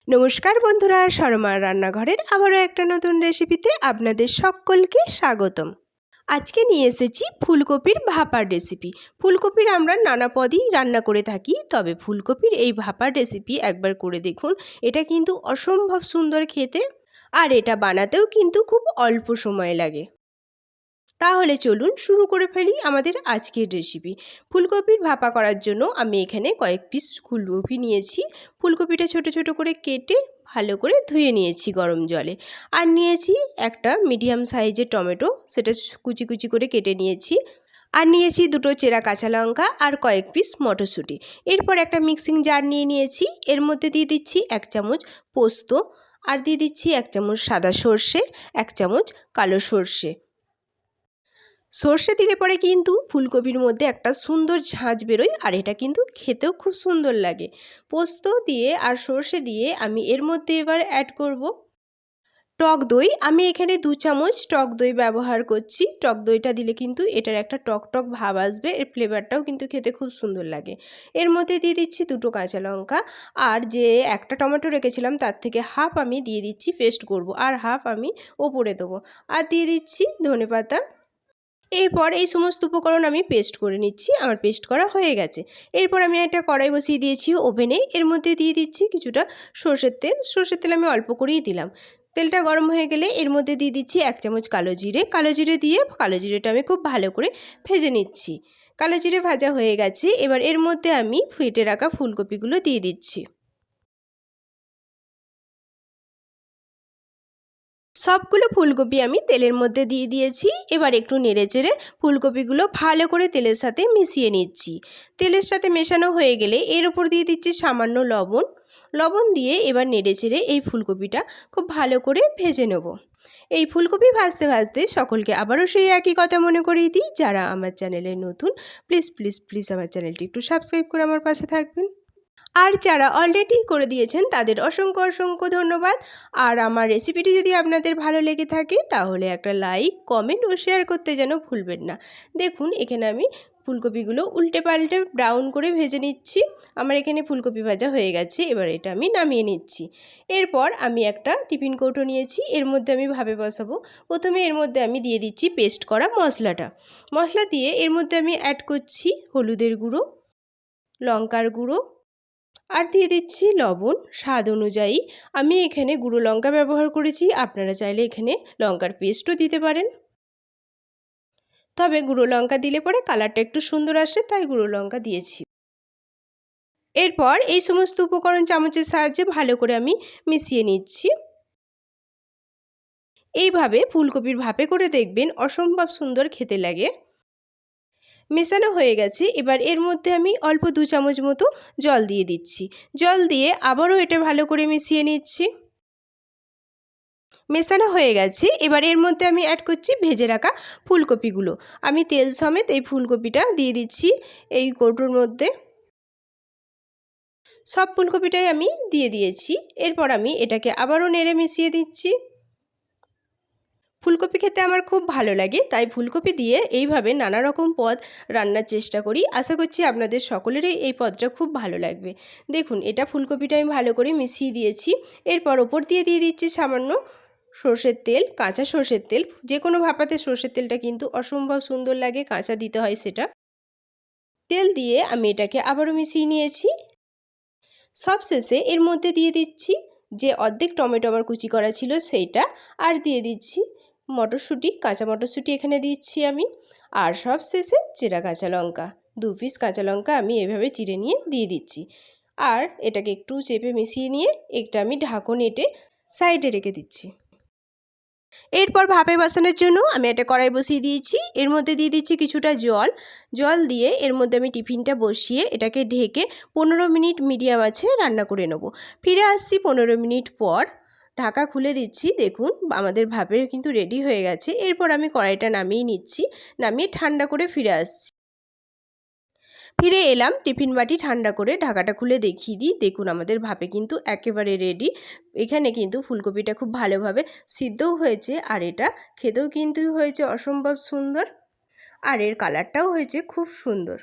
নমস্কার বন্ধুরা, শর্মার রান্নাঘরের আবারও একটা নতুন রেসিপিতে আপনাদের সকলকে স্বাগতম। আজকে নিয়ে এসেছি ফুলকপির ভাপার রেসিপি। ফুলকপির আমরা নানা পদেই রান্না করে থাকি, তবে ফুলকপির এই ভাপার রেসিপি একবার করে দেখুন। এটা কিন্তু অসম্ভব সুন্দর খেতে, আর এটা বানাতেও কিন্তু খুব অল্প সময় লাগে। তাহলে চলুন শুরু করে ফেলি আমাদের আজকের রেসিপি। ফুলকপির ভাপা করার জন্য আমি এখানে কয়েক পিস ফুলকপি নিয়েছি। ফুলকপিটা ছোট ছোট করে কেটে ভালো করে ধুয়ে নিয়েছি গরম জলে। আর নিয়েছি একটা মিডিয়াম সাইজের টমেটো, সেটা কুচি কুচি করে কেটে নিয়েছি। আর নিয়েছি দুটো চেরা কাঁচা লঙ্কা আর কয়েক পিস মটরশুঁটি। এরপর একটা মিক্সিং জার নিয়ে নিয়েছি। এর মধ্যে দিয়ে দিচ্ছি 1 চামচ পোস্ত, আর দিয়ে দিচ্ছি 1 চামচ সাদা সর্ষে, 1 চামচ কালো সর্ষে। সর্ষে দিলে পরে কিন্তু ফুলকপির মধ্যে একটা সুন্দর ঝাঁঝ বেরোয়, আর এটা কিন্তু খেতেও খুব সুন্দর লাগে। পোস্ত দিয়ে আর সর্ষে দিয়ে আমি এর মধ্যে এবার অ্যাড করব টক দই। আমি এখানে 2 চামচ টক দই ব্যবহার করছি। টক দইটা দিলে কিন্তু এটার একটা টক টক ভাব আসবে, এর ফ্লেভারটাও কিন্তু খেতে খুব সুন্দর লাগে। এর মধ্যে দিয়ে দিচ্ছি 2টো কাঁচা লঙ্কা, আর যে একটা টমেটো রেখেছিলাম তার থেকে হাফ আমি দিয়ে দিচ্ছি পেস্ট করব, আর হাফ আমি ওপরে দেবো। আর দিয়ে দিচ্ছি ধনেপাতা। এরপর এই সমস্ত উপকরণ আমি পেস্ট করে নিচ্ছি। আমার পেস্ট করা হয়ে গেছে। এরপর আমি একটা কড়াই বসিয়ে দিয়েছি ওভেনে। এর মধ্যে দিয়ে দিচ্ছি কিছুটা সর্ষের তেল। সর্ষের তেল আমি অল্প করেই দিলাম। তেলটা গরম হয়ে গেলে এর মধ্যে দিয়ে দিচ্ছি 1 চামচ কালো জিরে। কালো জিরে দিয়ে কালো জিরেটা আমি খুব ভালো করে ভেজে নিচ্ছি। কালো জিরে ভাজা হয়ে গেছে। এবার এর মধ্যে আমি ফেটে রাখা ফুলকপিগুলো দিয়ে দিচ্ছি। সবগুলো ফুলকপি আমি তেলের মধ্যে দিয়ে দিয়েছি। এবার একটু নেড়েচেড়ে ফুলকপিগুলো ভালো করে তেলের সাথে মিশিয়ে নিচ্ছি। তেলের সাথে মেশানো হয়ে গেলে এর উপর দিয়ে দিচ্ছি সামান্য লবণ। লবণ দিয়ে এবার নেড়েচেড়ে এই ফুলকপিটা খুব ভালো করে ভেজে নেব। এই ফুলকপি ভাজতে ভাজতে সকলকে আবারও সেই একই কথা মনে করিয়ে দিই, যারা আমার চ্যানেলে নতুন প্লিজ প্লিজ প্লিজ আমার চ্যানেলটি একটু সাবস্ক্রাইব করে আমার পাশে থাকবেন। আর যারা অলরেডি করে দিয়েছেন তাদের অসংখ্য অসংখ্য ধন্যবাদ। আর আমার রেসিপিটি যদি আপনাদের ভালো লেগে থাকে তাহলে একটা লাইক, কমেন্ট ও শেয়ার করতে যেন ভুলবেন না। দেখুন এখানে আমি ফুলকপিগুলো উল্টে পাল্টে ব্রাউন করে ভেজে নিচ্ছি। আমার এখানে ফুলকপি ভাজা হয়ে গেছে। এবার এটা আমি নামিয়ে নিচ্ছি। এরপর আমি একটা টিফিন কৌটো নিয়েছি, এর মধ্যে আমি ভাপে বসাবো। প্রথমে এর মধ্যে আমি দিয়ে দিচ্ছি পেস্ট করা মশলাটা। মশলা দিয়ে এর মধ্যে আমি অ্যাড করছি হলুদের গুঁড়ো, লঙ্কার গুঁড়ো, আর দিয়ে দিচ্ছি লবণ স্বাদ অনুযায়ী। আমি এখানে গুঁড়ো লঙ্কা ব্যবহার করেছি, আপনারা চাইলে এখানে লঙ্কার পেস্টও দিতে পারেন, তবে গুঁড়ো লঙ্কা দিলে পরে কালারটা একটু সুন্দর আসে, তাই গুঁড়ো লঙ্কা দিয়েছি। এরপর এই সমস্ত উপকরণ চামচের সাহায্যে ভালো করে আমি মিশিয়ে নিচ্ছি। এইভাবে ফুলকপির ভাপে করে দেখবেন অসম্ভব সুন্দর খেতে লাগে। মেশানো হয়ে গেছে। এবার এর মধ্যে আমি অল্প 2 চামচ মতো জল দিয়ে দিচ্ছি। জল দিয়ে আবারও এটা ভালো করে মিশিয়ে নিচ্ছি। মেশানো হয়ে গেছে। এবার এর মধ্যে আমি অ্যাড করছি ভেজে রাখা ফুলকপিগুলো। আমি তেল সমেত এই ফুলকপিটা দিয়ে দিচ্ছি এই কৌটোর মধ্যে। সব ফুলকপিটাই আমি দিয়ে দিয়েছি। এরপর আমি এটাকে আবারও নেড়ে মিশিয়ে দিচ্ছি। ফুলকপি খেতে আমার খুব ভালো লাগে, তাই ফুলকপি দিয়ে এইভাবে নানা রকম পদ রান্নার চেষ্টা করি। আশা করছি আপনাদের সকলেরই এই পদটা খুব ভালো লাগবে। দেখুন এটা ফুলকপিটা আমি ভালো করে মিশিয়ে দিয়েছি। এরপর ওপর দিয়ে দিয়ে দিচ্ছি সামান্য সর্ষের তেল, কাঁচা সর্ষের তেল। যে কোনো ভাপাতে সর্ষের তেলটা কিন্তু অসম্ভব সুন্দর লাগে, কাঁচা দিতে হয় সেটা। তেল দিয়ে আমি এটাকে আবারও মিশিয়ে নিয়েছি। সবশেষে এর মধ্যে দিয়ে দিচ্ছি যে অর্ধেক টমেটো আমার কুচি করা ছিল সেইটা, আর দিয়ে দিচ্ছি মটরশুঁটি, কাঁচা মটরশুঁটি এখানে দিচ্ছি আমি। আর সবশেষে চেরা কাঁচা লঙ্কা, 2 পিস কাঁচা লঙ্কা আমি এভাবে চিড়ে নিয়ে দিয়ে দিচ্ছি। আর এটাকে একটু চেপে মিশিয়ে নিয়ে একটা আমি ঢাকন এঁটে সাইডে রেখে দিচ্ছি। এরপর ভাপে বসানোর জন্য আমি একটা কড়াই বসিয়ে দিয়েছি। এর মধ্যে দিয়ে দিচ্ছি কিছুটা জল। জল দিয়ে এর মধ্যে আমি টিফিনটা বসিয়ে এটাকে ঢেকে 15 মিনিট মিডিয়াম আঁচে রান্না করে নেব। ফিরে আসছি 15 মিনিট পর। ঢাকা খুলে দিচ্ছি। দেখুন আমাদের ভাপে কিন্তু রেডি হয়ে গেছে। এরপর আমি কড়াইটা নামিয়ে নিচ্ছি। নামিয়ে ঠান্ডা করে ফিরে আসছি। ফিরে এলাম টিফিন বাটি ঠান্ডা করে, ঢাকাটা খুলে দেখিয়ে দিই। দেখুন আমাদের ভাপে কিন্তু একেবারে রেডি। এখানে কিন্তু ফুলকপিটা খুব ভালোভাবে সিদ্ধও হয়েছে, আর এটা খেতেও কিন্তু হয়েছে অসম্ভব সুন্দর, আর এর কালারটাও হয়েছে খুব সুন্দর।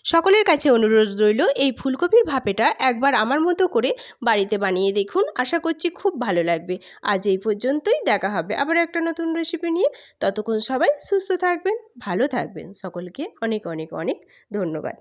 সকলের কাছে অনুরোধ রইল এই ফুলকপির ভাপেটা একবার আমার মতো করে বাড়িতে বানিয়ে দেখুন, আশা করছি খুব ভালো লাগবে। আজ এই পর্যন্তই, দেখা হবে আবার একটা নতুন রেসিপি নিয়ে। ততক্ষণ সবাই সুস্থ থাকবেন, ভালো থাকবেন। সকলকে অনেক অনেক অনেক ধন্যবাদ।